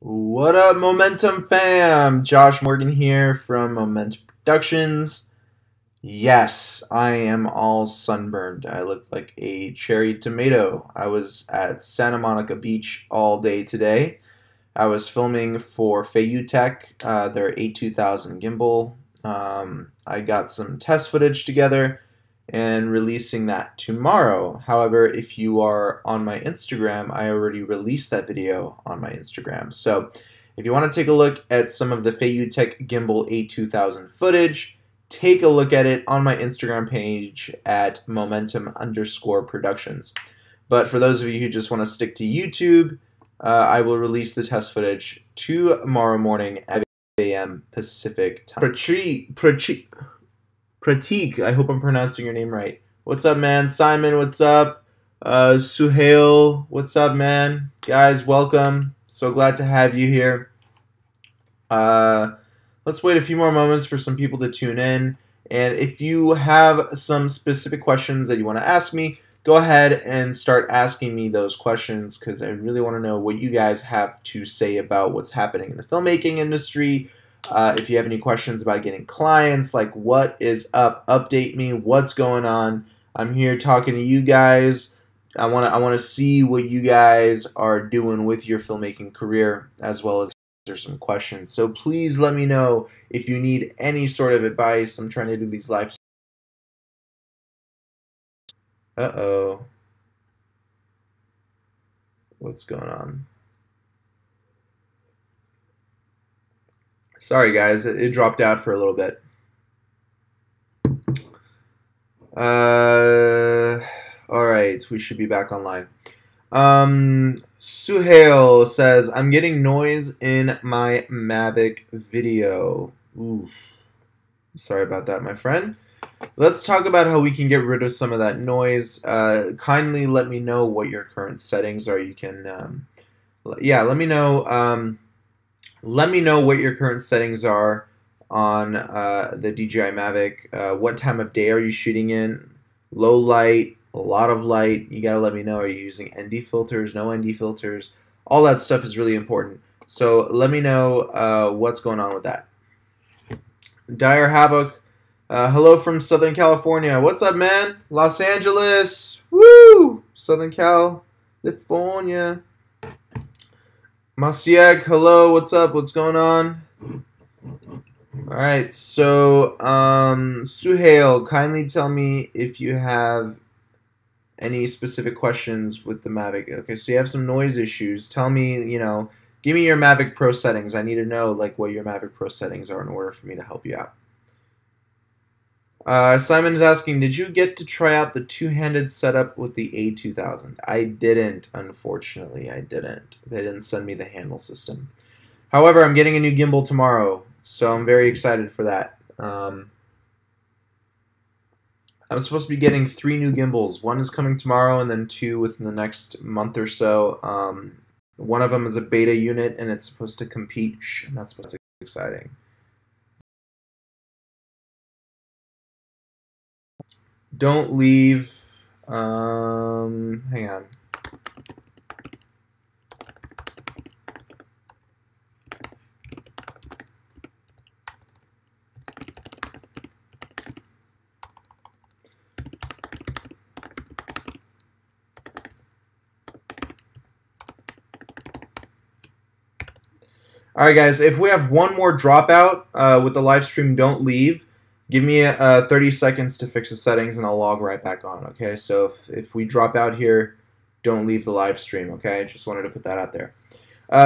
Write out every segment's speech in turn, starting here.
What up, Momentum fam? Josh Morgan here from Momentum Productions. Yes, I am all sunburned. I look like a cherry tomato. I was at Santa Monica Beach all day today. I was filming for FILMMAKER, their A2000 gimbal. I got some test footage together and releasing that tomorrow. However, if you are on my Instagram, I already released that video on my Instagram. So if you want to take a look at some of the FILMMAKER gimbal A2000 footage, take a look at it on my Instagram page at momentum_productions. But for those of you who just want to stick to YouTube, I will release the test footage tomorrow morning at 8 a.m. Pacific time. Pratik, I hope I'm pronouncing your name right. What's up, man? Simon, what's up? Suhail, what's up, man? Guys, welcome. So glad to have you here. Let's wait a few more moments for some people to tune in. And if you have some specific questions that you want to ask me, go ahead and start asking me those questions because I really want to know what you guys have to say about what's happening in the filmmaking industry. If you have any questions about getting clients, like what is up, update me, what's going on. I'm here talking to you guys. I want to see what you guys are doing with your filmmaking career, as well as answer some questions. So please let me know if you need any sort of advice. I'm trying to do these live. Uh-oh. What's going on? Sorry, guys. It dropped out for a little bit. All right. We should be back online. Suhail says, I'm getting noise in my Mavic video. Ooh. Sorry about that, my friend. Let's talk about how we can get rid of some of that noise. Kindly let me know what your current settings are. You can, yeah, let me know. Let me know what your current settings are on the DJI Mavic. What time of day are you shooting in? Low light, a lot of light. You gotta let me know. Are you using ND filters? No ND filters? All that stuff is really important. So let me know what's going on with that. Dire Havoc. Hello from Southern California. What's up, man? Los Angeles. Woo! Southern California. Masiek, hello. What's up? What's going on? All right. So, Suhail, kindly tell me if you have any specific questions with the Mavic. Okay, so you have some noise issues. Tell me, give me your Mavic Pro settings. I need to know like what your Mavic Pro settings are in order for me to help you out. Simon is asking, did you get to try out the two-handed setup with the A2000? I didn't, unfortunately. I didn't. They didn't send me the handle system. However, I'm getting a new gimbal tomorrow, so I'm very excited for that. I'm supposed to be getting 3 new gimbals. One is coming tomorrow, and then 2 within the next month or so. One of them is a beta unit, and it's supposed to compete, and that's what's exciting. Don't leave. Hang on. All right, guys. If we have one more dropout with the live stream, don't leave. Give me 30 seconds to fix the settings, and I'll log right back on, okay? So if we drop out here, don't leave the live stream, okay? Just wanted to put that out there.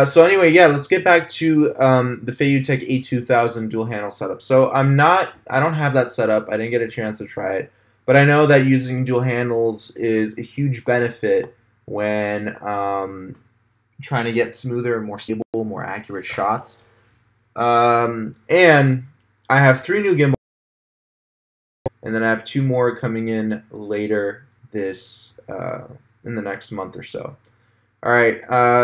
So anyway, yeah, let's get back to the FILMMAKER A2000 dual handle setup. So I don't have that set up. I didn't get a chance to try it. But I know that using dual handles is a huge benefit when trying to get smoother and more stable, more accurate shots. And I have 3 new gimbals. And then I have 2 more coming in later this in the next month or so. All right,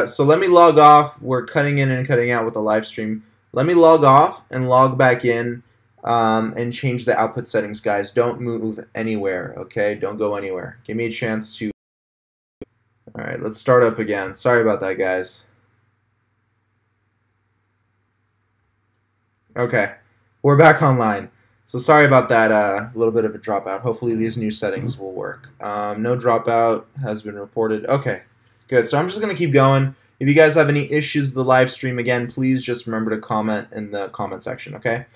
so let me log off. We're cutting in and cutting out with the live stream. Let me log off and log back in and change the output settings, guys. Don't move anywhere, okay? Don't go anywhere. Give me a chance to. All right, let's start up again. Sorry about that, guys. Okay, we're back online. So sorry about that, a little bit of a dropout. Hopefully these new settings will work. No dropout has been reported. Okay, good. So I'm just going to keep going. If you guys have any issues with the live stream, again, please just remember to comment in the comment section, okay?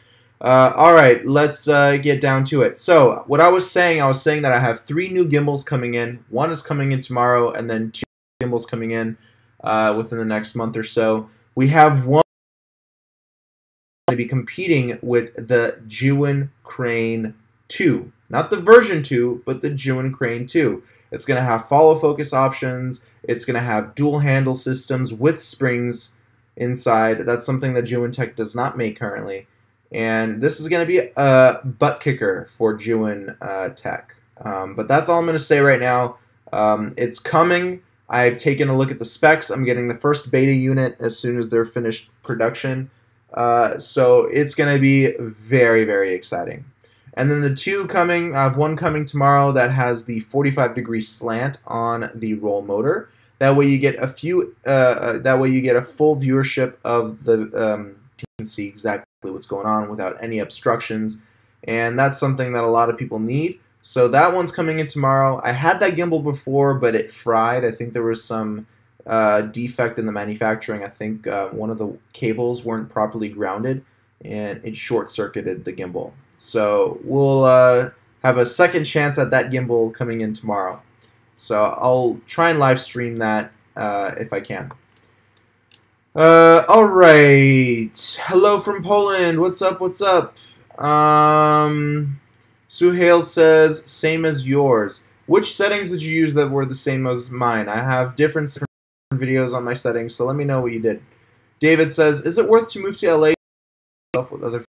All right, let's get down to it. So what I was saying that I have 3 new gimbals coming in. One is coming in tomorrow, and then 2 gimbals coming in within the next month or so. We have one to be competing with the Jewin Crane 2. Not the version 2, but the Jewin Crane 2. It's going to have follow focus options. It's going to have dual handle systems with springs inside. That's something that Jewin Tech does not make currently. And this is going to be a butt kicker for Jewin Tech. But that's all I'm going to say right now. It's coming. I've taken a look at the specs. I'm getting the first beta unit as soon as they're finished production. So it's going to be very, very exciting. And then the 2 coming, I have one coming tomorrow that has the 45-degree slant on the roll motor. That way you get a few. That way you get a full viewership of the. You can see exactly what's going on without any obstructions, and that's something that a lot of people need. So that one's coming in tomorrow. I had that gimbal before, but it fried. I think there was some defect in the manufacturing. I think one of the cables weren't properly grounded, and it short-circuited the gimbal. So we'll have a second chance at that gimbal coming in tomorrow. So I'll try and live stream that if I can. All right. Hello from Poland. What's up? What's up? Suhail says, same as yours. Which settings did you use that were the same as mine? I have different videos on my settings, so let me know what you did. David says, is it worth to move to LA with other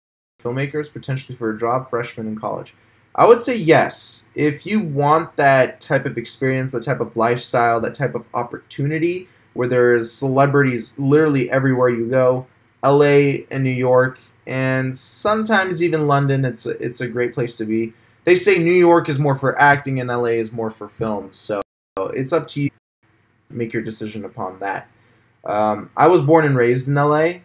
filmmakers, potentially for a job, freshman in college? I would say yes. If you want that type of experience, that type of lifestyle, that type of opportunity, where there's celebrities literally everywhere you go, LA and New York, and sometimes even London, it's a great place to be. They say New York is more for acting and LA is more for film, so it's up to you to make your decision upon that. I was born and raised in LA,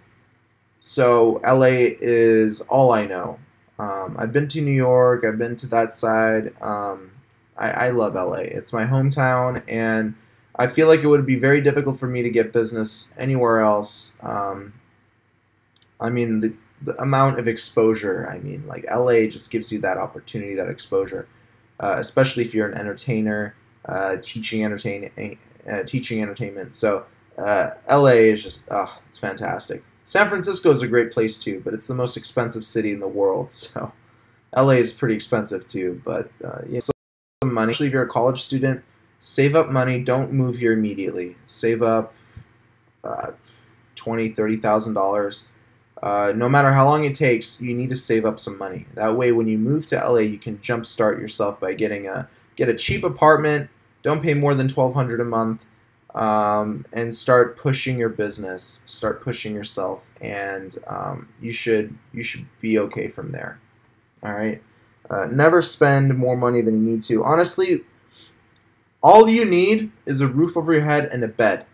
so LA is all I know. I've been to New York, I've been to that side. I love LA. It's my hometown, and I feel like it would be very difficult for me to get business anywhere else. I mean, the amount of exposure, I mean, like LA just gives you that opportunity, that exposure, especially if you're an entertainer, teaching entertainment. So LA is just, it's fantastic. San Francisco is a great place too, but it's the most expensive city in the world. So LA is pretty expensive too, but some money. Especially if you're a college student, save up money. Don't move here immediately. Save up $20,000, $30,000. No matter how long it takes, you need to save up some money. That way, when you move to LA, you can jumpstart yourself by get a cheap apartment. Don't pay more than $1,200 a month, and start pushing your business. Start pushing yourself, and you should be okay from there. All right. Never spend more money than you need to. Honestly, all you need is a roof over your head and a bed.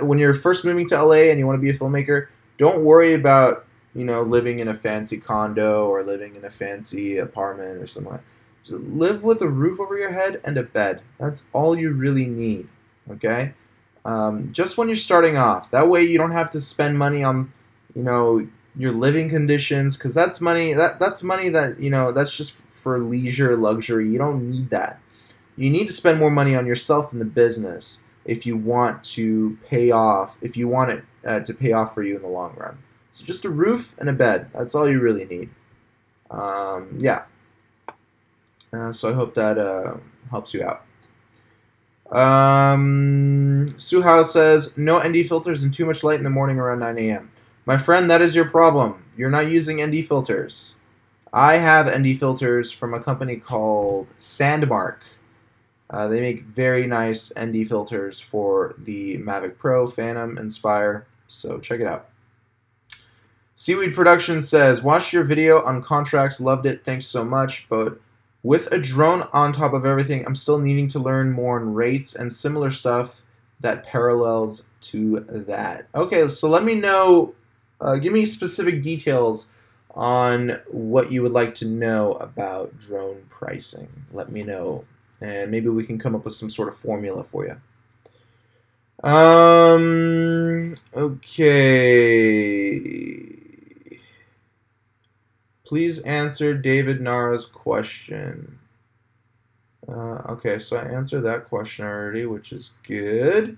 When you're first moving to LA and you want to be a filmmaker, don't worry about, living in a fancy condo or living in a fancy apartment or something like that. Just live with a roof over your head and a bed. That's all you really need, okay? Just when you're starting off. That way you don't have to spend money on, your living conditions, because that's money that's money that, that's just for leisure, luxury. You don't need that. You need to spend more money on yourself in the business if you want to pay off, if you want it to pay off for you in the long run. So just a roof and a bed. That's all you really need. Yeah. So I hope that helps you out. Suhao says, no ND filters and too much light in the morning around 9 a.m. My friend, that is your problem. You're not using ND filters. I have ND filters from a company called Sandmark. They make very nice ND filters for the Mavic Pro, Phantom, Inspire, so check it out. Seaweed Productions says, watched your video on contracts, loved it, thanks so much, but with a drone on top of everything, I'm still needing to learn more on rates and similar stuff that parallels to that. Okay, so let me know Give me specific details on what you would like to know about drone pricing. Let me know, and maybe we can come up with some sort of formula for you. Okay. Please answer David Nara's question. Okay, so I answered that question already, which is good.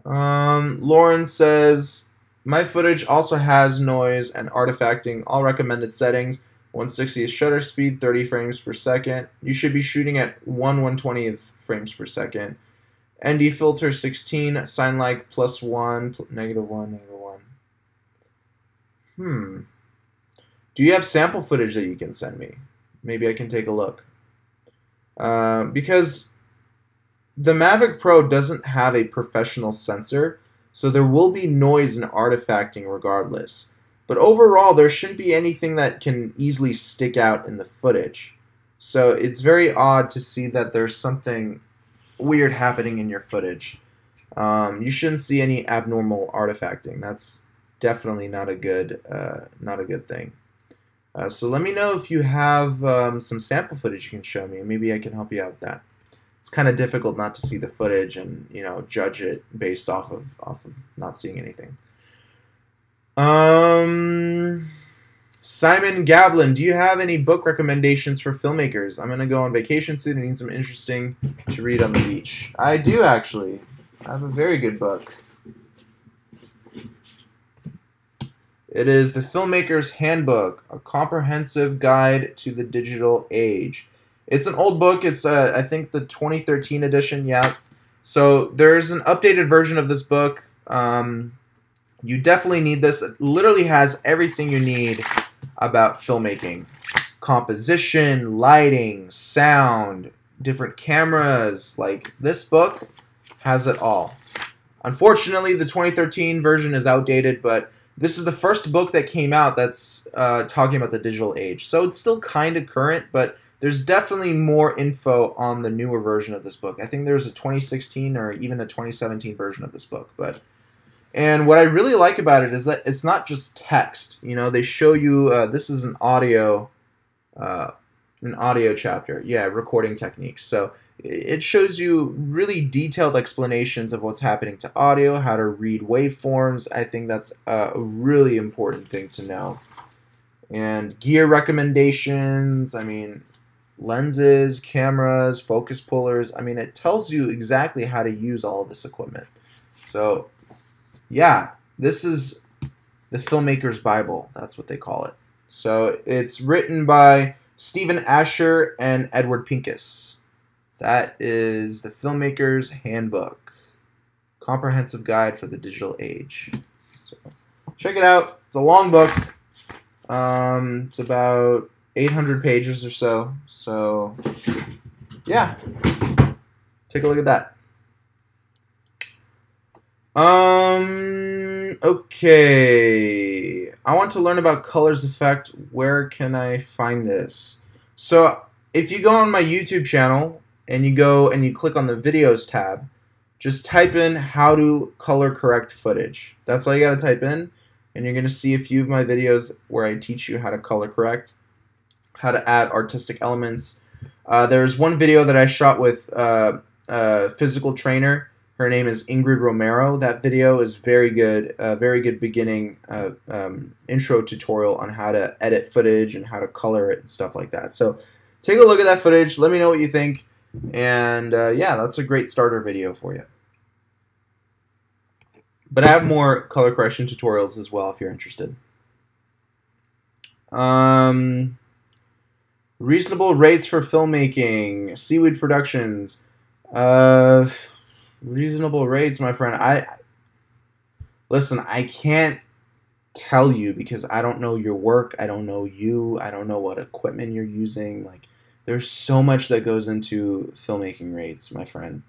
Lauren says, my footage also has noise and artifacting, all recommended settings. 160 is shutter speed, 30 frames per second. You should be shooting at 1/120th frames per second. ND filter 16, sign like +1, -1, -1. Do you have sample footage that you can send me? Maybe I can take a look. Because the Mavic Pro doesn't have a professional sensor, so there will be noise and artifacting regardless. But overall, there shouldn't be anything that can easily stick out in the footage. So it's very odd to see that there's something weird happening in your footage. You shouldn't see any abnormal artifacting. That's definitely not a good thing. So let me know if you have some sample footage you can show me. Maybe I can help you out with that. It's kind of difficult not to see the footage and judge it based off of not seeing anything. Simon Gavlin, do you have any book recommendations for filmmakers? I'm gonna go on vacation soon and need some interesting to read on the beach. I do actually. I have a very good book. It is The Filmmaker's Handbook, a comprehensive guide to the digital age. It's an old book. It's, I think, the 2013 edition, yeah. So there's an updated version of this book. You definitely need this. It literally has everything you need about filmmaking. Composition, lighting, sound, different cameras. Like, this book has it all. Unfortunately, the 2013 version is outdated, but this is the first book that came out that's talking about the digital age. So it's still kind of current, but there's definitely more info on the newer version of this book. I think there's a 2016 or even a 2017 version of this book. And what I really like about it is that it's not just text. They show you, this is an audio chapter. Yeah, recording techniques. So it shows you really detailed explanations of what's happening to audio, how to read waveforms. I think that's a really important thing to know. And gear recommendations, I mean, lenses, cameras, focus pullers. I mean, it tells you exactly how to use all of this equipment. So, yeah, this is the Filmmaker's Bible. That's what they call it. So it's written by Stephen Asher and Edward Pincus. That is The Filmmaker's Handbook, comprehensive guide for the digital age. So check it out. It's a long book. It's about 800 pages or so. So yeah, take a look at that. Okay. I want to learn about colors effect. Where can I find this? So if you go on my YouTube channel and you go and you click on the videos tab, just type in how to color correct footage. That's all you got to type in, and you're going to see a few of my videos where I teach you how to color correct, how to add artistic elements. There's one video that I shot with a physical trainer. Her name is Ingrid Romero. That video is very good beginning intro tutorial on how to edit footage and how to color it and stuff like that. So take a look at that footage. Let me know what you think. And yeah, that's a great starter video for you. But I have more color correction tutorials as well if you're interested. Reasonable rates for filmmaking. Seaweed Productions. Reasonable rates, my friend. Listen, I can't tell you because I don't know your work. I don't know you. I don't know what equipment you're using. Like, there's so much that goes into filmmaking rates, my friend.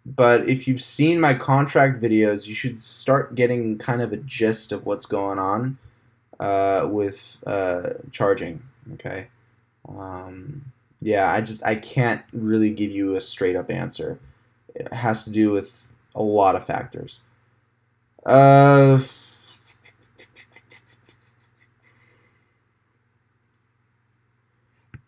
But if you've seen my contract videos, you should start getting kind of a gist of what's going on with charging. Okay. Yeah, I can't really give you a straight up answer. It has to do with a lot of factors. Uh,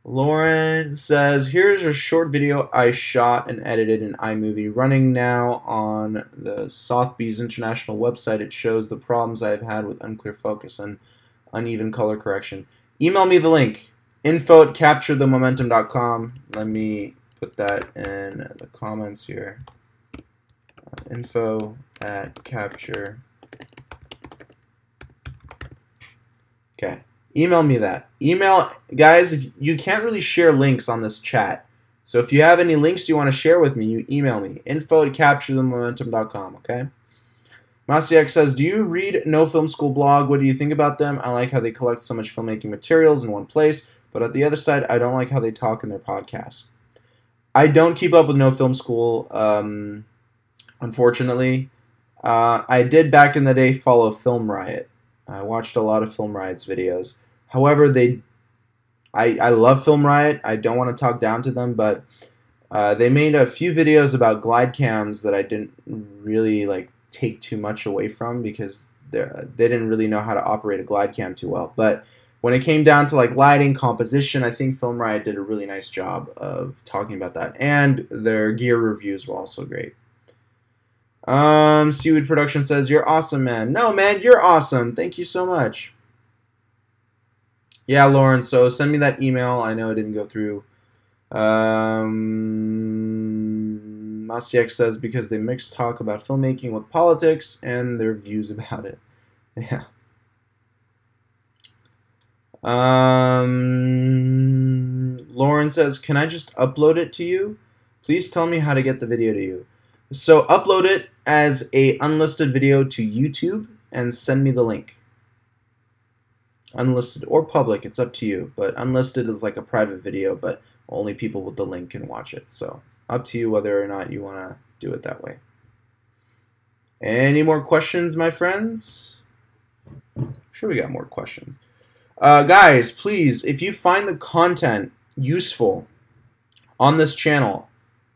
Lauren says, here's a short video I shot and edited in iMovie running now on the Sotheby's International website. It shows the problems I've had with unclear focus and uneven color correction. Email me the link, info@capturethemomentum.com. Let me put that in the comments here. Info@capture. Okay. Email me that. Email, guys, if you can't really share links on this chat. So if you have any links you want to share with me, you email me. info@capturethemomentum.com, okay? Masiak says, do you read No Film School blog? What do you think about them? I like how they collect so much filmmaking materials in one place, but at the other side, I don't like how they talk in their podcast. I don't keep up with No Film School, unfortunately. I did back in the day follow Film Riot. I watched a lot of Film Riot's videos. However, I love Film Riot. I don't want to talk down to them, but they made a few videos about glide cams that I didn't really take too much away from because they didn't really know how to operate a glide cam too well. But when it came down to lighting, composition, I think Film Riot did a really nice job of talking about that, and their gear reviews were also great. Seaweed Production says, you're awesome, man. No, man, you're awesome. Thank you so much. Yeah, Lauren, so send me that email. I know it didn't go through. Masiek says, because they mix talk about filmmaking with politics and their views about it. Yeah. Lauren says, can I just upload it to you? Please tell me how to get the video to you. So upload it as a unlisted video to YouTube and send me the link. Unlisted or public, it's up to you. But unlisted is like a private video, but only people with the link can watch it. So up to you whether or not you want to do it that way. Any more questions, my friends? I'm sure we got more questions. Guys, please, if you find the content useful on this channel,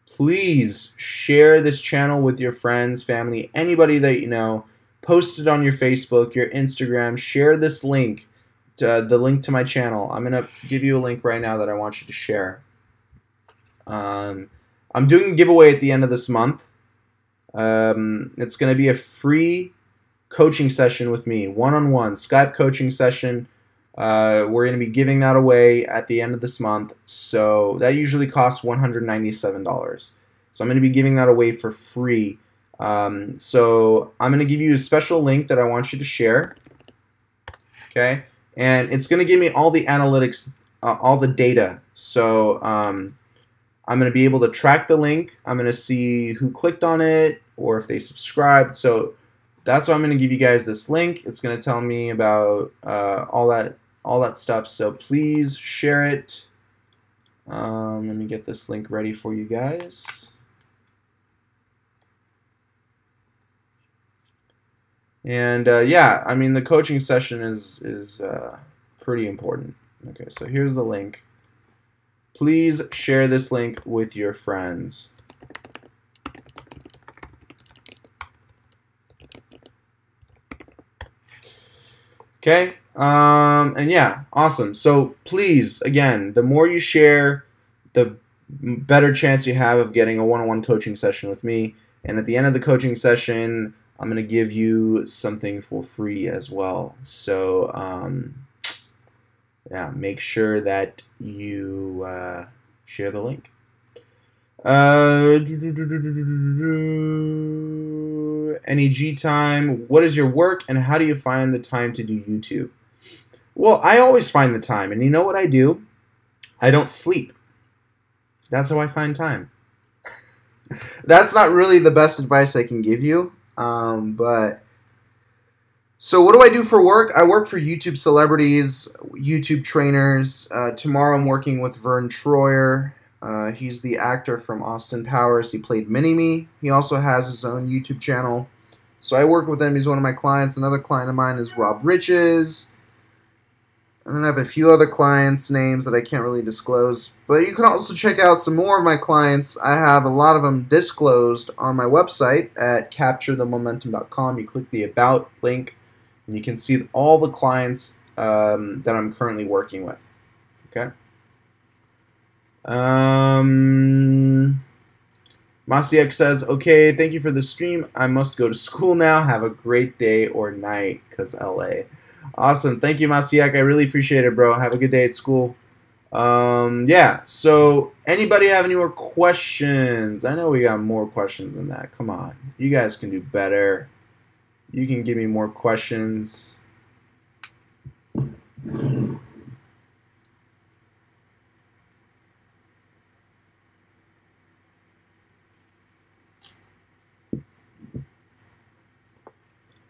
please share this channel with your friends, family, anybody that you know. Post it on your Facebook, your Instagram. Share this link, the link to my channel. I'm going to give you a link right now that I want you to share. I'm doing a giveaway at the end of this month. It's going to be a free coaching session with me, one-on-one Skype coaching session. We're going to be giving that away at the end of this month. So that usually costs $197. So I'm going to be giving that away for free. So I'm going to give you a special link that I want you to share. Okay. And it's going to give me all the analytics, all the data. So I'm going to be able to track the link. I'm going to see who clicked on it or if they subscribed. So that's why I'm going to give you guys this link. It's going to tell me about all that stuff. So please share it. Let me get this link ready for you guys. And yeah, I mean the coaching session is pretty important. Okay, so here's the link. Please share this link with your friends. Okay, and yeah, awesome. So please, again, the more you share, the better chance you have of getting a one-on-one coaching session with me. And at the end of the coaching session, I'm going to give you something for free as well. So yeah, make sure that you share the link. NEG time. What is your work and how do you find the time to do YouTube? Well, I always find the time, and you know what I do? I don't sleep. That's how I find time. That's not really the best advice I can give you, but so what do I do for work? I work for YouTube celebrities, YouTube trainers. Tomorrow I'm working with Vern Troyer. He's the actor from Austin Powers. He played Mini-Me. He also has his own YouTube channel. So I work with him. He's one of my clients. Another client of mine is Rob Riches. And then I have a few other clients' names that I can't really disclose. But you can also check out some more of my clients. I have a lot of them disclosed on my website at capturethemomentum.com. You click the About link, and you can see all the clients that I'm currently working with. Okay. Masiek says, okay, thank you for the stream. I must go to school now. Have a great day or night, because LA. Awesome. Thank you, Masiek. I really appreciate it, bro. Have a good day at school. Yeah, so anybody have any more questions? I know we got more questions than that. Come on. You guys can do better. You can give me more questions.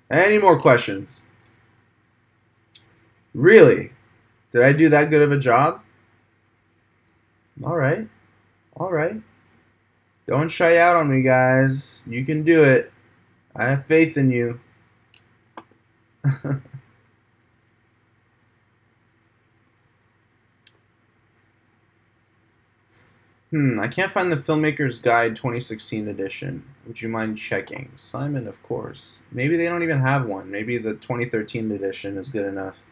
Any more questions? Really? Did I do that good of a job? All right. All right. Don't shy out on me, guys. You can do it. I have faith in you. I can't find the Filmmaker's Guide 2016 edition. Would you mind checking? Simon, of course. Maybe they don't even have one. Maybe the 2013 edition is good enough.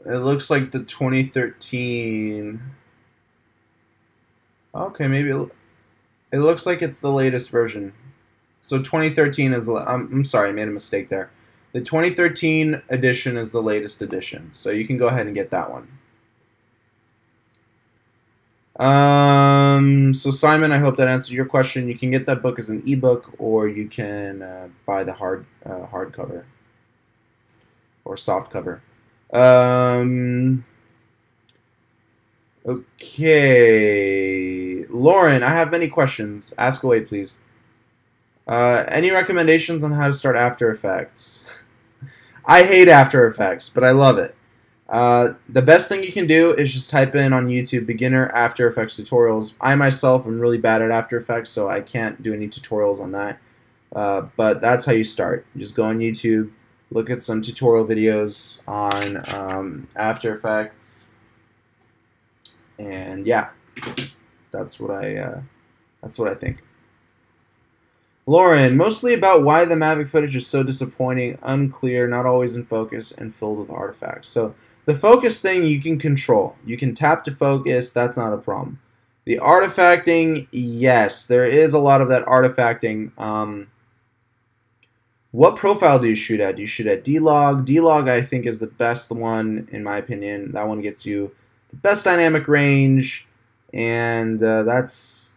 It looks like the 2013... Okay, maybe it looks like it's the latest version. So 2013 is... I'm sorry, I made a mistake there. The 2013 edition is the latest edition. So you can go ahead and get that one. So Simon, I hope that answered your question. You can get that book as an ebook, or you can buy the hardcover or soft cover. Okay, Lauren, I have many questions. Ask away, please. Any recommendations on how to start After Effects? I hate After Effects, but I love it. The best thing you can do is just type in on YouTube beginner After Effects tutorials. I myself am really bad at After Effects, so I can't do any tutorials on that. But that's how you start. You just go on YouTube, look at some tutorial videos on After Effects, and yeah, that's what I think. Lauren, mostly about why the Mavic footage is so disappointing, unclear, not always in focus, and filled with artifacts. So the focus thing you can control. You can tap to focus. That's not a problem. The artifacting, yes, there is a lot of that artifacting. What profile do you shoot at? Do you shoot at D-Log? D-Log, I think, is the best one, in my opinion. That one gets you the best dynamic range, and that's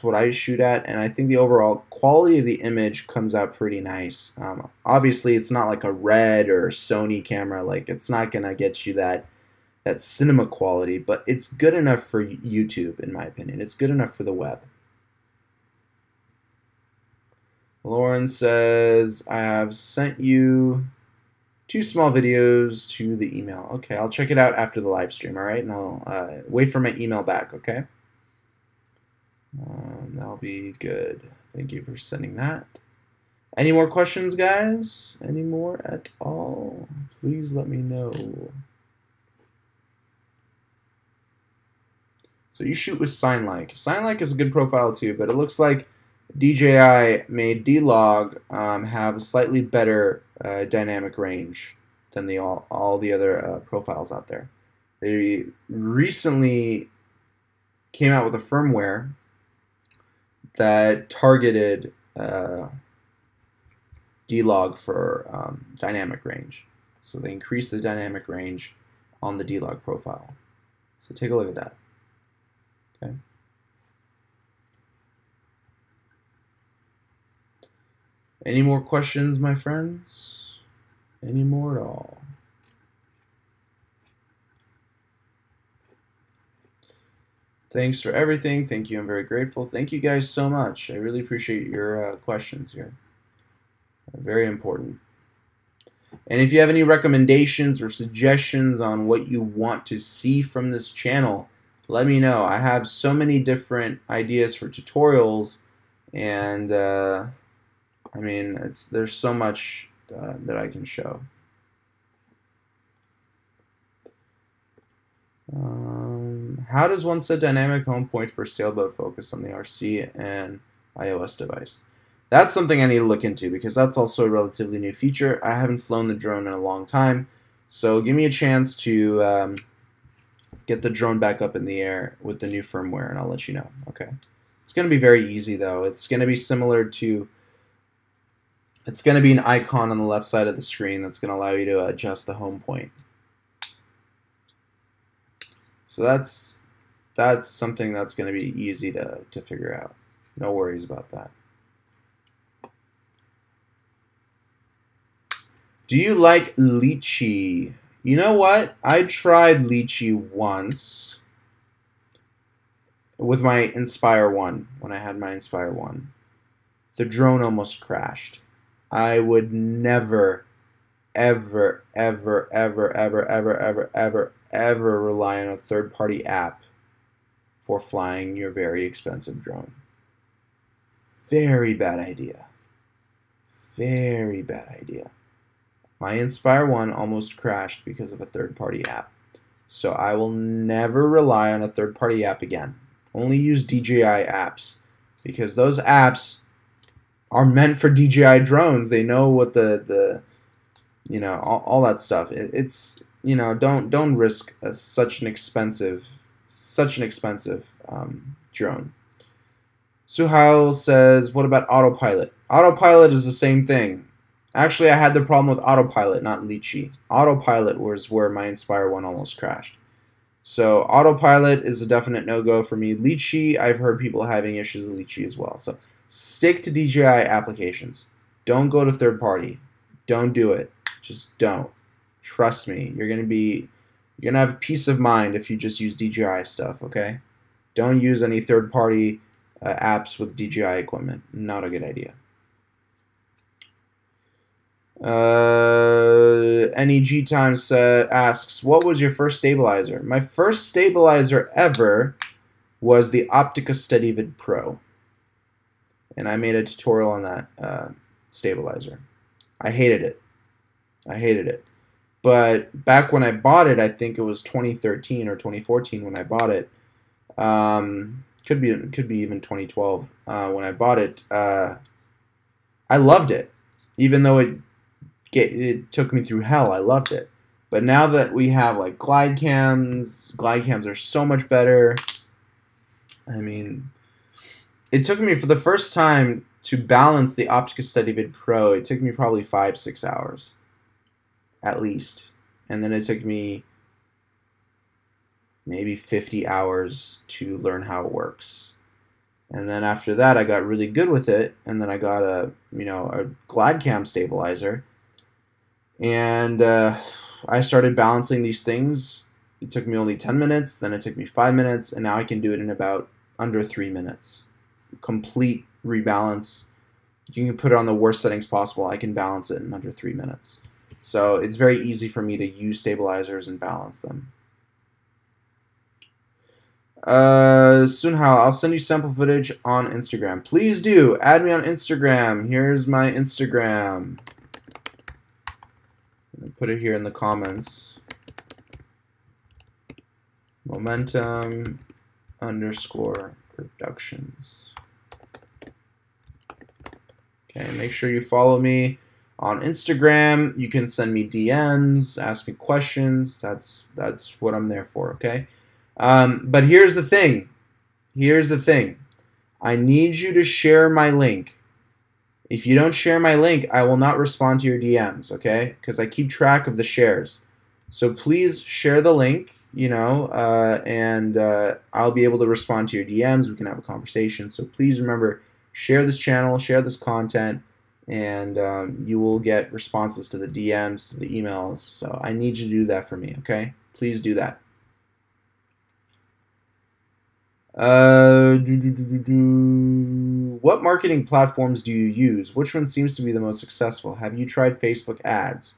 what I shoot at, and I think the overall quality of the image comes out pretty nice. Obviously, it's not like a Red or Sony camera. Like, it's not going to get you that cinema quality, but it's good enough for YouTube, in my opinion. It's good enough for the web. Lauren says, I have sent you 2 small videos to the email. Okay, I'll check it out after the live stream, all right? And I'll wait for my email back, okay? That'll be good. Thank you for sending that. Any more questions, guys? Any more at all? Please let me know. So you shoot with SignLike. SignLike is a good profile too, but it looks like DJI made D-Log have a slightly better dynamic range than all the other profiles out there. They recently came out with a firmware that targeted D-Log for dynamic range. So they increased the dynamic range on the D-Log profile. So take a look at that. Okay. Any more questions, my friends? Any more at all? Thanks for everything. Thank you. I'm very grateful. Thank you guys so much. I really appreciate your questions here. Very important. And if you have any recommendations or suggestions on what you want to see from this channel, let me know. I have so many different ideas for tutorials, and I mean, there's so much that I can show. How does one set dynamic home point for sailboat focused on the RC and iOS device? That's something I need to look into, because that's also a relatively new feature. I haven't flown the drone in a long time, so give me a chance to get the drone back up in the air with the new firmware, and I'll let you know. Okay. It's going to be very easy, though. It's going to be similar to... It's going to be an icon on the left side of the screen that's going to allow you to adjust the home point. So that's something that's going to be easy to figure out. No worries about that. Do you like lychee? You know what? I tried lychee once with my Inspire 1, when I had my Inspire 1. The drone almost crashed. I would never, ever, ever, ever, ever, ever, ever, ever, ever rely on a third-party app for flying your very expensive drone. Very bad idea. Very bad idea. My Inspire 1 almost crashed because of a third-party app. So I will never rely on a third-party app again. Only use DJI apps, because those apps are meant for DJI drones. They know what the you know, all that stuff. It's, you know, don't risk such an expensive drone. Suhail says, what about autopilot? Autopilot is the same thing. Actually, I had the problem with autopilot, not lychee. Autopilot was where my Inspire 1 almost crashed. So autopilot is a definite no-go for me. Lychee, I've heard people having issues with lychee as well. So stick to DJI applications. Don't go to third party. Don't do it. Just don't. Trust me. You're gonna have peace of mind if you just use DJI stuff, okay? Don't use any third party apps with DJI equipment. Not a good idea. NEG Times asks, what was your first stabilizer? My first stabilizer ever was the Optica SteadyVid Pro, and I made a tutorial on that stabilizer. I hated it. I hated it. But back when I bought it, I think it was 2013 or 2014 when I bought it. Could be even 2012 when I bought it. I loved it, even though it took me through hell. I loved it. But now that we have like glide cams are so much better. I mean, it took me, for the first time, to balance the Optica SteadyVid Pro, it took me probably 5-6 hours at least, and then it took me maybe 50 hours to learn how it works. And then after that, I got really good with it, and then I got a glide cam stabilizer, and I started balancing these things. It took me only 10 minutes, then it took me 5 minutes, and now I can do it in about under 3 minutes. Complete rebalance. You can put it on the worst settings possible. I can balance it in under 3 minutes. So it's very easy for me to use stabilizers and balance them. Sunhal, I'll send you sample footage on Instagram. Please do. Add me on Instagram. Here's my Instagram. Put it here in the comments. Momentum_productions. Okay, make sure you follow me on Instagram. You can send me DMs, ask me questions. That's what I'm there for, okay? But here's the thing. Here's the thing. I need you to share my link. If you don't share my link, I will not respond to your DMs, okay? Because I keep track of the shares. So please share the link, and I'll be able to respond to your DMs. We can have a conversation. So please remember, share this channel, share this content, and you will get responses to the DMs, to the emails. So I need you to do that for me, okay? Please do that. What marketing platforms do you use? Which one seems to be the most successful? Have you tried Facebook ads?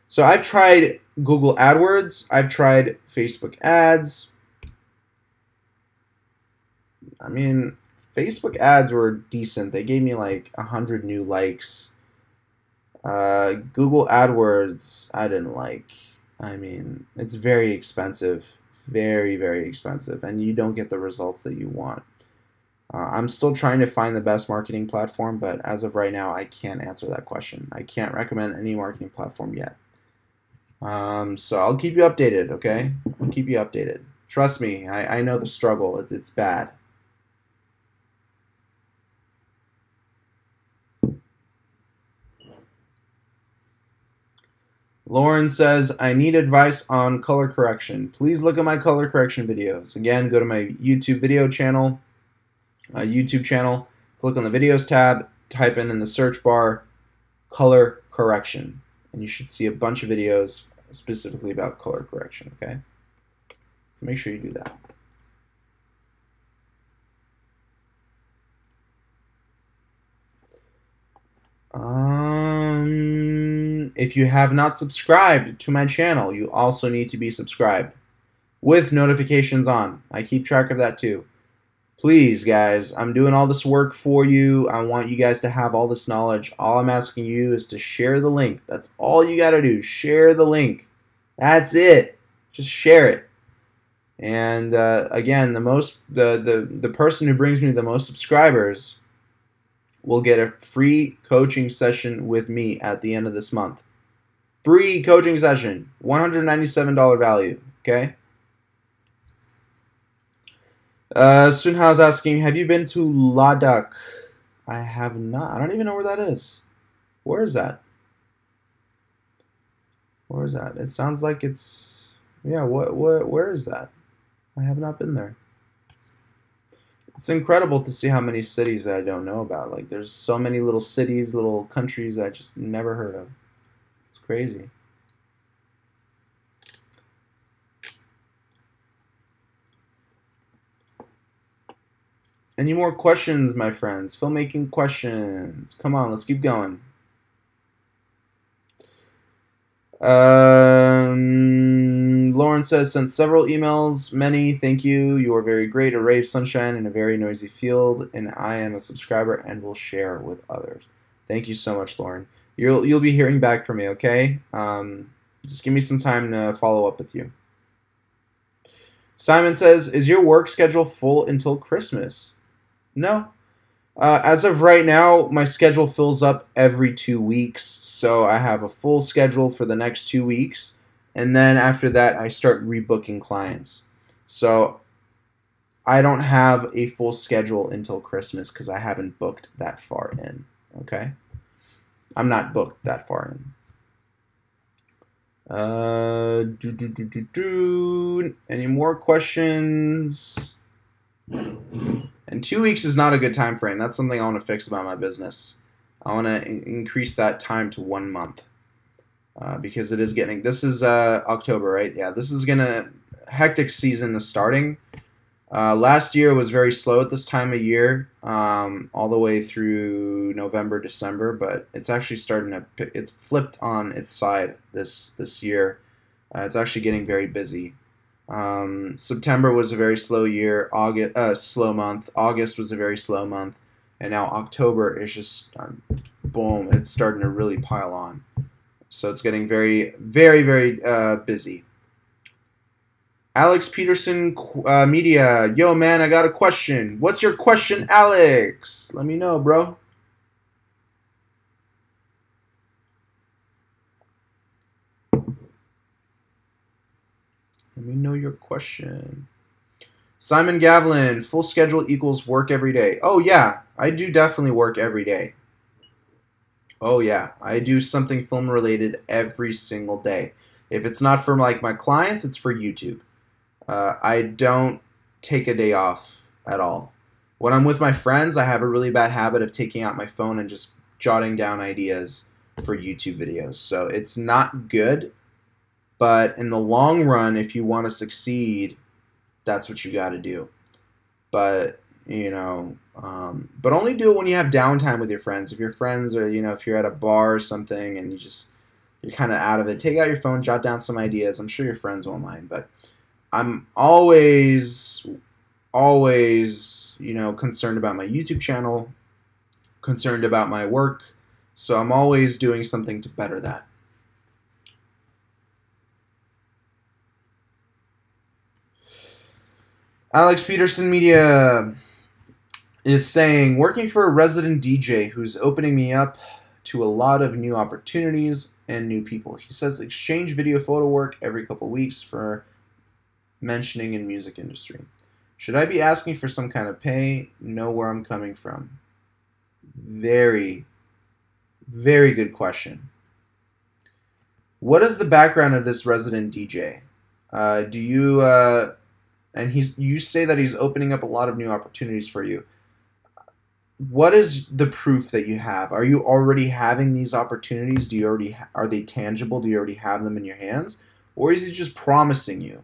So I've tried Google AdWords. I've tried Facebook ads. I mean, Facebook ads were decent. They gave me like 100 new likes. Google AdWords, I didn't like. I mean, it's very expensive. Very, very expensive. And you don't get the results that you want. I'm still trying to find the best marketing platform, but as of right now, I can't answer that question. I can't recommend any marketing platform yet. So I'll keep you updated, okay? I'll keep you updated. Trust me, I know the struggle. It's bad. Lauren says, I need advice on color correction. Please look at my color correction videos. Again, go to my YouTube channel, click on the videos tab, type in the search bar, color correction. And you should see a bunch of videos specifically about color correction, okay? So make sure you do that. If you have not subscribed to my channel, you also need to be subscribed with notifications on. I keep track of that too. Please, guys, I'm doing all this work for you. I want you guys to have all this knowledge. All I'm asking you is to share the link. That's all you got to do. Share the link. That's it. Just share it. And again, the person who brings me the most subscribers will get a free coaching session with me at the end of this month. Free coaching session, $197 value. Okay. Sunha's asking, have you been to Ladakh? I have not. I don't even know where that is. Where is that? Where is that? It sounds like it's, yeah, where is that? I have not been there. It's incredible to see how many cities that I don't know about. Like, there's so many little cities, little countries that I just never heard of. It's crazy. Any more questions, my friends? Filmmaking questions. Come on, let's keep going. Lauren says, sent several emails. Many, thank you. You are very great. A ray of sunshine in a very noisy field, and I am a subscriber and will share with others. Thank you so much, Lauren. You'll be hearing back from me, okay? Just give me some time to follow up with you. Simon says, is your work schedule full until Christmas? No. As of right now, my schedule fills up every 2 weeks, so I have a full schedule for the next 2 weeks, and then after that, I start rebooking clients. So I don't have a full schedule until Christmas because I haven't booked that far in, okay? I'm not booked that far in. Any more questions? And 2 weeks is not a good time frame. That's something I want to fix about my business. I want to increase that time to 1 month because it is getting. This is October, right? Yeah, this is hectic season is starting. Last year was very slow at this time of year, all the way through November, December. But it's actually starting to. It's flipped on its side this year. It's actually getting very busy. September was a very slow year. Slow month. August was a very slow month, and now October is just boom. It's starting to really pile on. So it's getting very, very, very busy. Alex Peterson Media. Yo, man, I got a question. What's your question, Alex? Let me know, bro. Let me know your question. Simon Gavlin, full schedule equals work every day. Oh, yeah, I do definitely work every day. Oh, yeah, I do something film related every single day. If it's not for like my clients, it's for YouTube. I don't take a day off at all. When I'm with my friends, I have a really bad habit of taking out my phone and just jotting down ideas for YouTube videos. So it's not good. But in the long run, if you want to succeed, that's what you got to do. But, you know, but only do it when you have downtime with your friends. If your friends are, you know, if you're at a bar or something and you're you're kind of out of it, take out your phone, jot down some ideas. I'm sure your friends won't mind, but I'm always, you know, concerned about my YouTube channel, concerned about my work, so I'm always doing something to better that. Alex Peterson Media is saying, working for a resident DJ who's opening me up to a lot of new opportunities and new people. He says exchange video photo work every couple weeks for mentioning in music industry. Should I be asking for some kind of pay? Know where I'm coming from. Very, very good question. What is the background of this resident DJ? You say that he's opening up a lot of new opportunities for you. What is the proof that you have? Are you already having these opportunities? Are they tangible? Do you already have them in your hands? Or is he just promising you?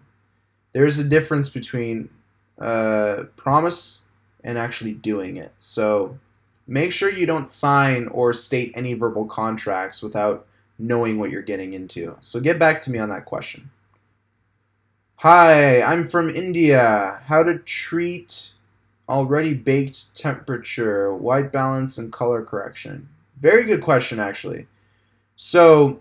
There's a difference between promise and actually doing it. So make sure you don't sign or state any verbal contracts without knowing what you're getting into. So get back to me on that question. Hi, I'm from India. How to treat already baked temperature, white balance, and color correction? Very good question, actually. So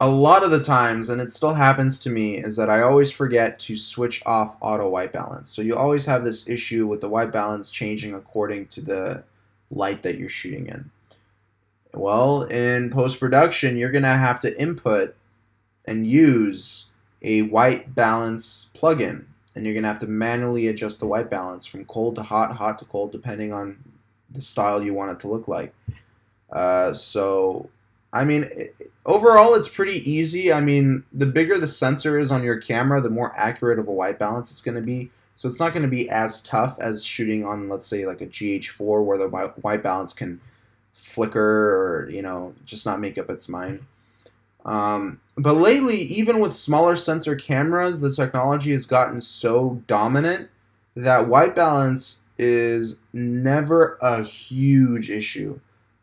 a lot of the times, and it still happens to me, is that I always forget to switch off auto white balance. So you always have this issue with the white balance changing according to the light that you're shooting in. Well, in post-production, you're going to have to input and use a white balance plugin, and you're going to have to manually adjust the white balance from cold to hot, hot to cold, depending on the style you want it to look like. So, I mean, overall, it's pretty easy. I mean, the bigger the sensor is on your camera, the more accurate of a white balance it's going to be. So it's not going to be as tough as shooting on, let's say, like a GH4, where the white balance can flicker or, you know, just not make up its mind. But lately, even with smaller sensor cameras, the technology has gotten so dominant that white balance is never a huge issue.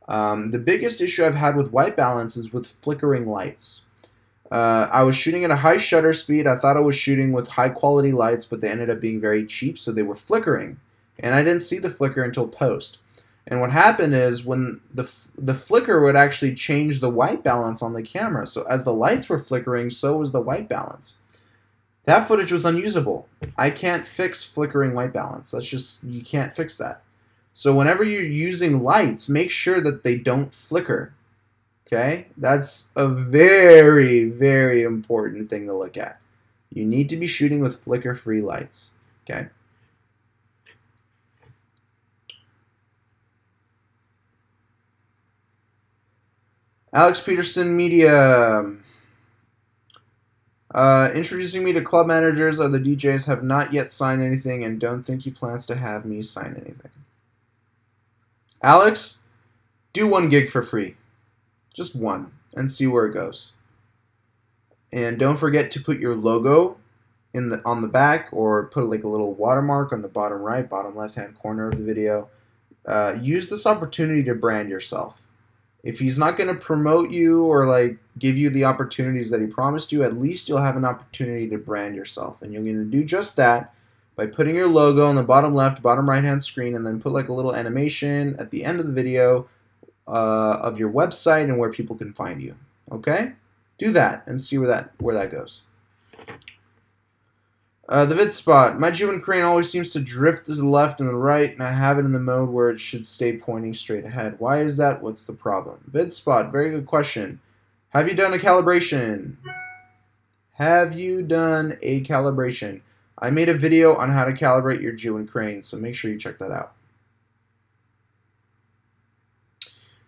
The biggest issue I've had with white balance is with flickering lights. I was shooting at a high shutter speed. I thought I was shooting with high quality lights, but they ended up being very cheap, so they were flickering. And I didn't see the flicker until post. And what happened is when the flicker would actually change the white balance on the camera. So as the lights were flickering, so was the white balance. That footage was unusable. I can't fix flickering white balance. That's just, you can't fix that. So whenever you're using lights, make sure that they don't flicker. Okay? That's a very, very important thing to look at. You need to be shooting with flicker-free lights. Okay? Alex Peterson Media. Introducing me to club managers. Other DJs have not yet signed anything and don't think he plans to have me sign anything. Alex, do 1 gig for free. Just 1, and see where it goes. And don't forget to put your logo on the back, or put like a little watermark on the bottom right, bottom left-hand corner of the video. Use this opportunity to brand yourself. If he's not going to promote you or like give you the opportunities that he promised you, at least you'll have an opportunity to brand yourself. And you're going to do just that by putting your logo on the bottom left, bottom right hand screen, and then put like a little animation at the end of the video of your website and where people can find you. Okay? Do that and see where that goes. The vid spot. My Jew and crane always seems to drift to the left and the right, and I have it in the mode where it should stay pointing straight ahead. Why is that? What's the problem? Vid spot. Very good question. Have you done a calibration? Have you done a calibration? I made a video on how to calibrate your Jew and crane, so make sure you check that out.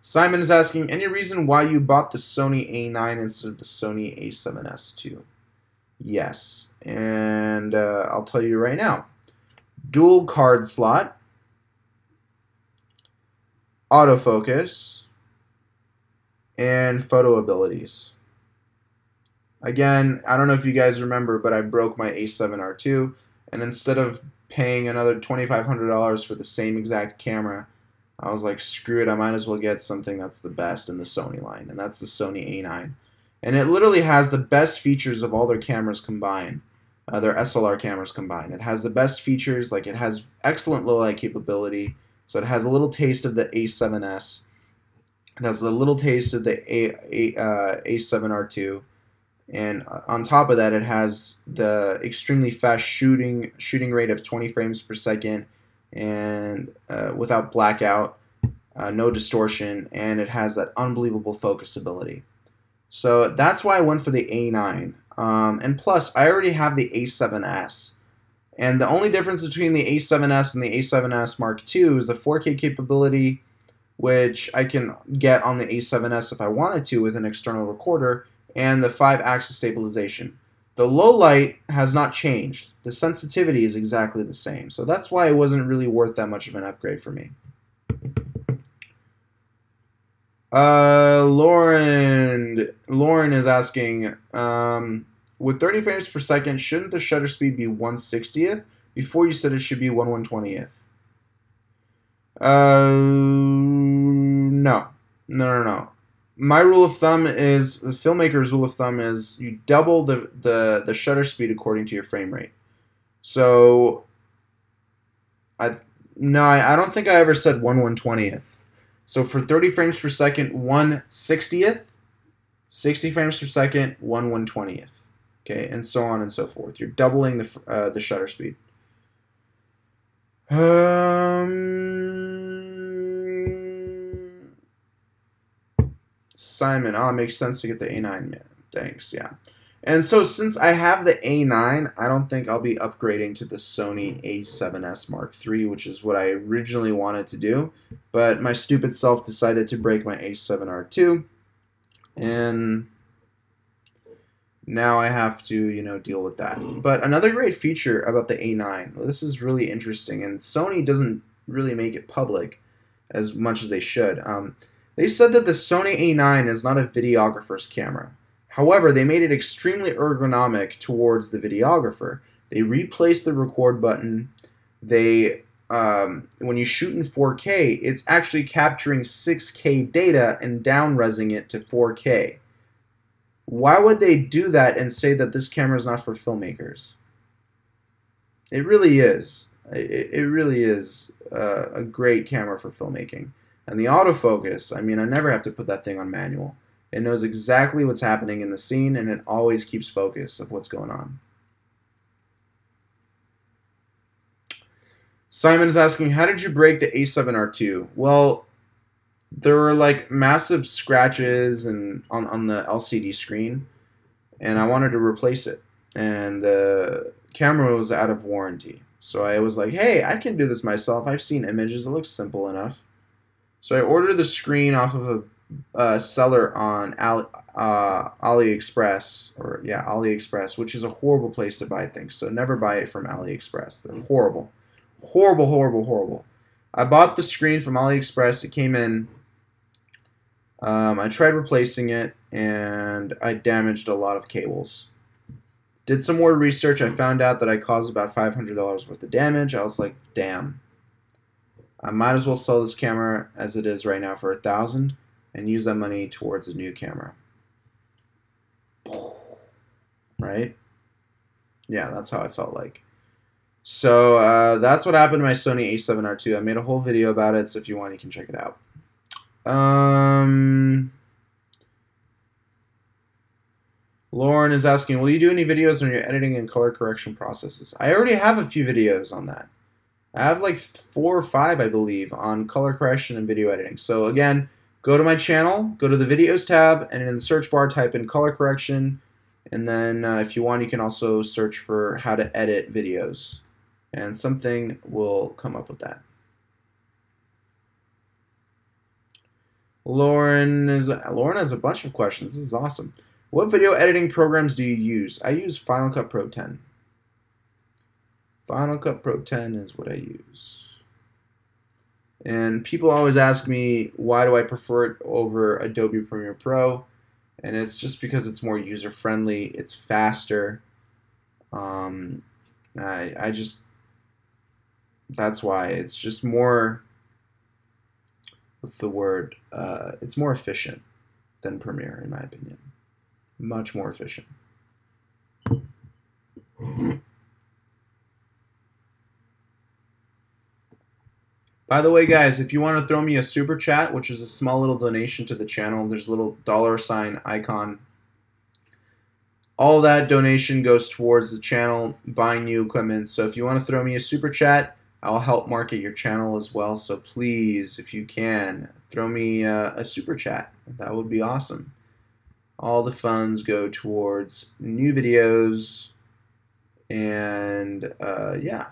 Simon is asking, any reason why you bought the Sony A9 instead of the Sony A7S II? Yes, and I'll tell you right now. Dual card slot, autofocus, and photo abilities. Again, I don't know if you guys remember, but I broke my A7R II, and instead of paying another $2,500 for the same exact camera, I was like, screw it, I might as well get something that's the best in the Sony line, and that's the Sony A9. And it literally has the best features of all their cameras combined, their SLR cameras combined. It has the best features, like it has excellent low light capability. So it has a little taste of the A7S. It has a little taste of the A7R2. And on top of that, it has the extremely fast shooting rate of 20 frames per second, and without blackout, no distortion, and it has that unbelievable focus ability. So that's why I went for the A9. And plus, I already have the A7S. And the only difference between the A7S and the A7S Mark II is the 4K capability, which I can get on the A7S if I wanted to with an external recorder, and the 5-axis stabilization. The low light has not changed. The sensitivity is exactly the same. So that's why it wasn't really worth that much of an upgrade for me. Lauren is asking, with 30 frames per second, shouldn't the shutter speed be 1/60th? Before you said it should be 1/120th. No. My rule of thumb is, the Filmmaker's rule of thumb is, you double the shutter speed according to your frame rate. So, I don't think I ever said 1/120th. So for 30 frames per second, 1/60th, 60 frames per second, 1/120th. Okay, and so on and so forth. You're doubling the shutter speed. Simon, oh, it makes sense to get the A9. Yeah, thanks, yeah. And so since I have the A9, I don't think I'll be upgrading to the Sony A7S Mark III, which is what I originally wanted to do. But my stupid self decided to break my A7R2, and now I have to, deal with that. But another great feature about the A9, well, this is really interesting, and Sony doesn't really make it public as much as they should. They said that the Sony A9 is not a videographer's camera. However, they made it extremely ergonomic towards the videographer. They replaced the record button. They, when you shoot in 4K, it's actually capturing 6K data and down-resing it to 4K. Why would they do that and say that this camera is not for filmmakers? It really is. It really is a great camera for filmmaking. And the autofocus, I mean, I never have to put that thing on manual. It knows exactly what's happening in the scene, and it always keeps focus of what's going on. Simon is asking, how did you break the A7R2? Well, there were like massive scratches on the LCD screen, and I wanted to replace it. And the camera was out of warranty. So I was like, hey, I can do this myself. I've seen images. It looks simple enough. So I ordered the screen off of a seller on AliExpress, AliExpress, which is a horrible place to buy things. So never buy it from AliExpress. They're horrible. Horrible, horrible, horrible. I bought the screen from AliExpress. It came in. I tried replacing it, and I damaged a lot of cables. Did some more research. I found out that I caused about $500 worth of damage. I was like, damn. I might as well sell this camera as it is right now for $1,000 and use that money towards a new camera. Right? Yeah, that's how I felt like. So that's what happened to my Sony A7R2. I made a whole video about it, so if you want, you can check it out. Lauren is asking, will you do any videos on your editing and color correction processes? I already have a few videos on that. I have like 4 or 5, I believe, on color correction and video editing. So again, go to my channel, go to the videos tab, and in the search bar type in color correction, and then if you want, you can also search for how to edit videos, and something will come up with that. Lauren has a bunch of questions. This is awesome. What video editing programs do you use? I use Final Cut Pro 10. Final Cut Pro 10 is what I use. And people always ask me, why do I prefer it over Adobe Premiere Pro? And it's just because it's more user-friendly, it's faster. That's why. It's just more, what's the word? It's more efficient than Premiere, in my opinion. Much more efficient. By the way, guys, if you want to throw me a super chat, which is a small little donation to the channel, there's a little $ icon. All that donation goes towards the channel buying new equipment. So if you want to throw me a super chat, I'll help market your channel as well. So please, if you can, throw me a super chat. That would be awesome. All the funds go towards new videos, and yeah.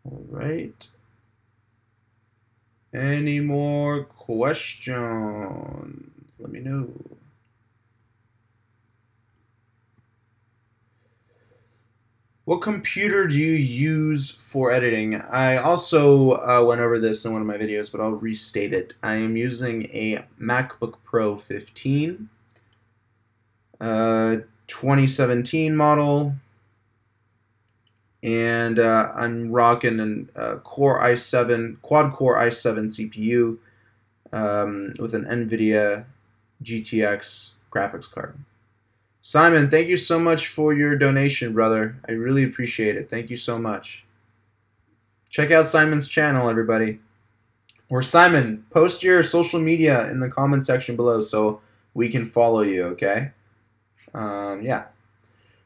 All right. Any more questions? Let me know. What computer do you use for editing? I also went over this in one of my videos, but I'll restate it. I am using a MacBook Pro 15, 2017 model, and I'm rocking a Core i7, quad-core i7 CPU with an NVIDIA GTX graphics card. Simon, thank you so much for your donation, brother. I really appreciate it. Thank you so much. Check out Simon's channel, everybody. Or Simon, post your social media in the comment section below so we can follow you, okay? Yeah.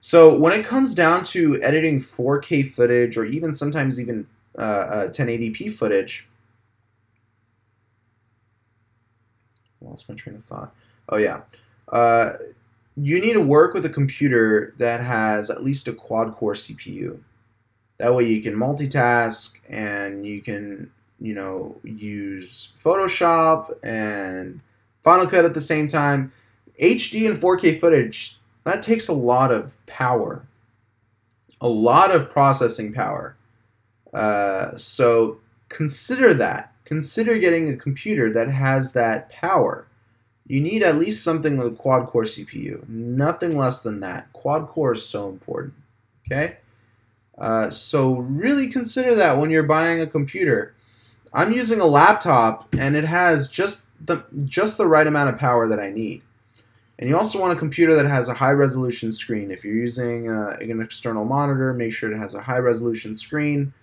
So when it comes down to editing 4K footage, or even sometimes even 1080p footage, I lost my train of thought. Oh yeah, you need to work with a computer that has at least a quad-core CPU. That way you can multitask and you can, you know, use Photoshop and Final Cut at the same time. HD and 4K footage, that takes a lot of power, a lot of processing power. So consider that. Consider getting a computer that has that power. You need at least something with a quad-core CPU. Nothing less than that. Quad-core is so important. Okay? So really consider that when you're buying a computer. I'm using a laptop, and it has just the right amount of power that I need. And you also want a computer that has a high-resolution screen. If you're using an external monitor, make sure it has a high-resolution screen.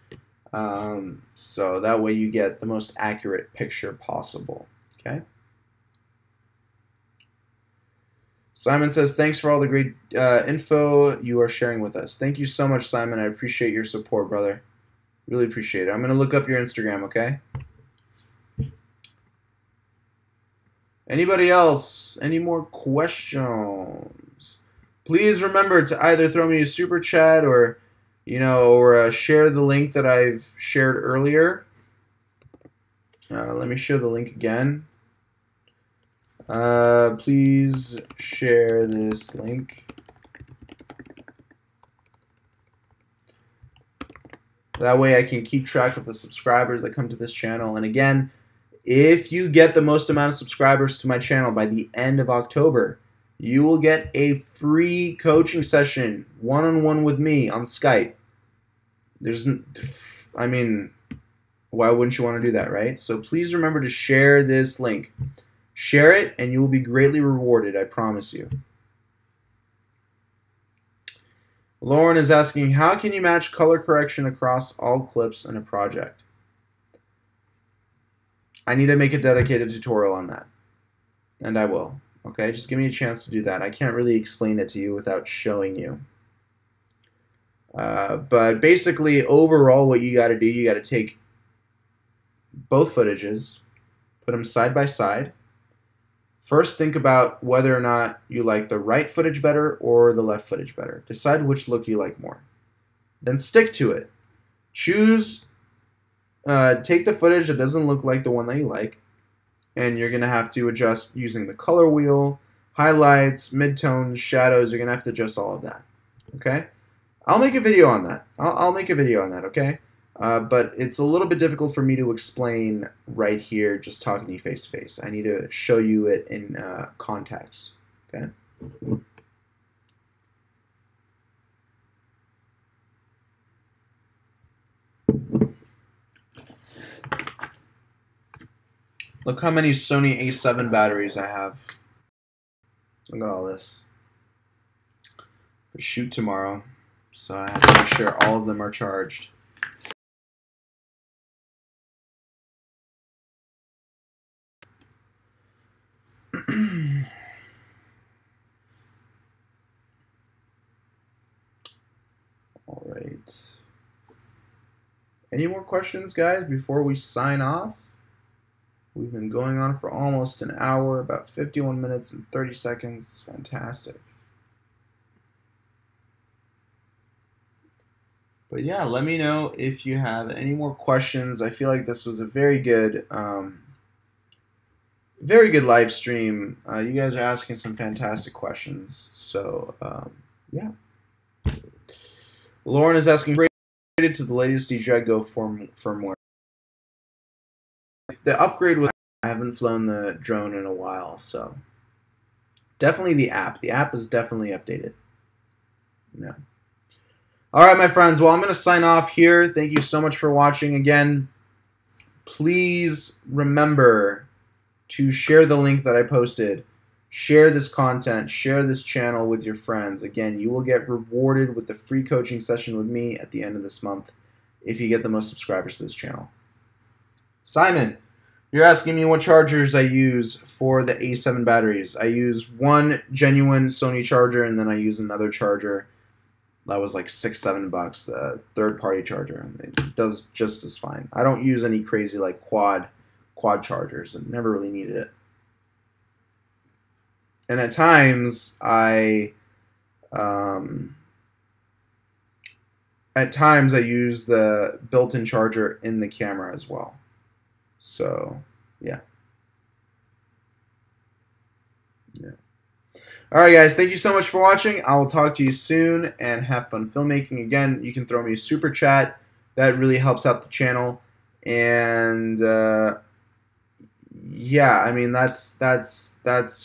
So that way you get the most accurate picture possible. Okay? Simon says, thanks for all the great info you are sharing with us. Thank you so much, Simon. I appreciate your support, brother. Really appreciate it. I'm going to look up your Instagram, okay? Anybody else? Any more questions? Please remember to either throw me a super chat or, you know, or share the link that I've shared earlier. Let me share the link again. Please share this link. That way I can keep track of the subscribers that come to this channel. And again, if you get the most amount of subscribers to my channel by the end of October, you will get a free coaching session, one-on-one with me on Skype. I mean, why wouldn't you want to do that, right? So please remember to share this link. Share it, and you will be greatly rewarded, I promise you. Lauren is asking, how can you match color correction across all clips in a project? I need to make a dedicated tutorial on that, and I will. Okay, just give me a chance to do that. I can't really explain it to you without showing you. But basically, overall, what you got to do, you got to take both footages, put them side by side. First, think about whether or not you like the right footage better or the left footage better. Decide which look you like more. Then stick to it. Choose, take the footage that doesn't look like the one that you like, and you're going to have to adjust using the color wheel, highlights, midtones, shadows. You're going to have to adjust all of that. Okay? I'll make a video on that. I'll make a video on that, okay? but it's a little bit difficult for me to explain right here just talking to you face to face. I need to show you it in context. Okay. Look how many Sony A7 batteries I have. Look at all this. We shoot tomorrow, so I have to make sure all of them are charged. All right. Any more questions, guys, before we sign off? We've been going on for almost an hour, about 51 minutes and 30 seconds. It's fantastic. But yeah, let me know if you have any more questions. I feel like this was a very good live stream. You guys are asking some fantastic questions. So yeah. Lauren is asking, upgraded to the latest DJI Go firmware. The upgrade was, I haven't flown the drone in a while, so definitely the app. The app is definitely updated. Yeah. All right, my friends. Well, I'm going to sign off here. Thank you so much for watching. Again, please remember to share the link that I posted. Share this content. Share this channel with your friends. Again, you will get rewarded with a free coaching session with me at the end of this month if you get the most subscribers to this channel. Simon, you're asking me what chargers I use for the A7 batteries. I use one genuine Sony charger, and then I use another charger that was like $6-7, the third-party charger. It does just as fine. I don't use any crazy like quad chargers. I never really needed it. And at times I use the built-in charger in the camera as well. So, yeah. All right, guys. Thank you so much for watching. I will talk to you soon, and have fun filmmaking. Again, you can throw me a super chat. That really helps out the channel. And yeah, I mean that's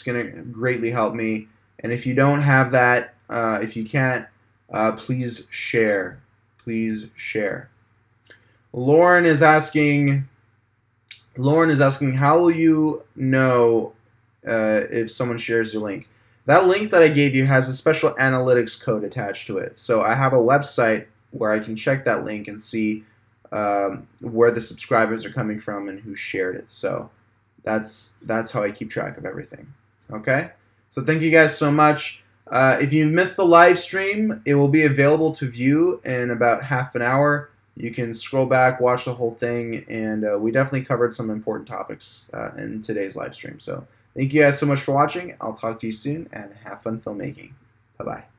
gonna greatly help me. And if you don't have that, if you can't, please share. Please share. Lauren is asking, how will you know if someone shares your link? That link that I gave you has a special analytics code attached to it. So I have a website where I can check that link and see where the subscribers are coming from and who shared it. So that's how I keep track of everything. Okay? So thank you guys so much. If you missed the live stream, it will be available to view in about half an hour. You can scroll back, watch the whole thing, and we definitely covered some important topics in today's live stream. So thank you guys so much for watching. I'll talk to you soon, and have fun filmmaking. Bye-bye.